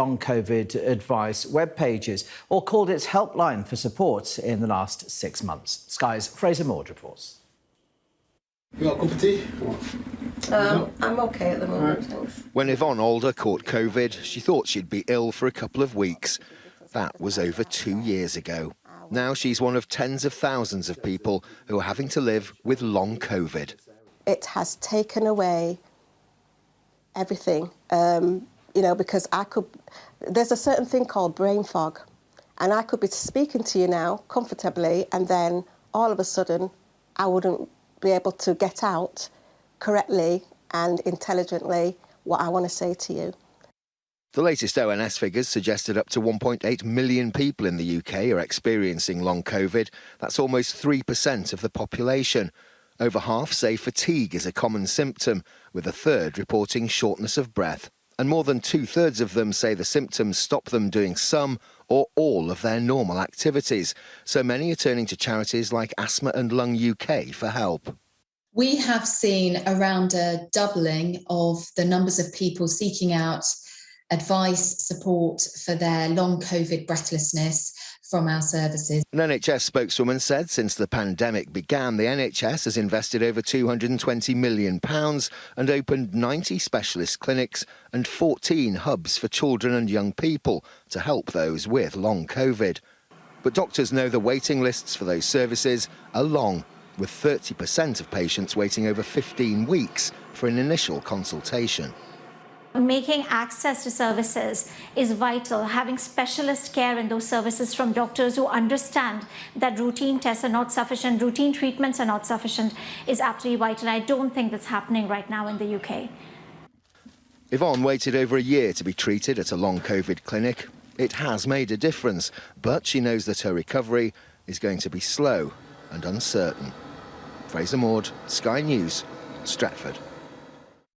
long COVID advice web pages or called its helpline for support in the last 6 months. Sky's Fraser Maud reports. You got a cup of tea? I'm okay at the moment, thanks. When Yvonne Alder caught COVID, she thought she'd be ill for a couple of weeks. That was over 2 years ago. Now she's one of tens of thousands of people who are having to live with long COVID. It has taken away everything, because there's a certain thing called brain fog, and I could be speaking to you now comfortably, and then all of a sudden I wouldn't be able to get out correctly and intelligently what I want to say to you. The latest ONS figures suggested up to 1.8 million people in the UK are experiencing long COVID. That's almost 3% of the population. Over half say fatigue is a common symptom, with a third reporting shortness of breath. And more than 2/3 of them say the symptoms stop them doing some or all of their normal activities. So many are turning to charities like Asthma and Lung UK for help. We have seen around a doubling of the numbers of people seeking out advice, support for their long COVID breathlessness from our services. An NHS spokeswoman said since the pandemic began, the NHS has invested over £220 million and opened 90 specialist clinics and 14 hubs for children and young people to help those with long COVID. But doctors know the waiting lists for those services are long, with 30% of patients waiting over 15 weeks for an initial consultation. Making access to services is vital. Having specialist care in those services from doctors who understand that routine tests are not sufficient, routine treatments are not sufficient, is absolutely vital. I don't think that's happening right now in the UK. Yvonne waited over a year to be treated at a long COVID clinic. It has made a difference, but she knows that her recovery is going to be slow and uncertain. Fraser Maud, Sky News, Stratford.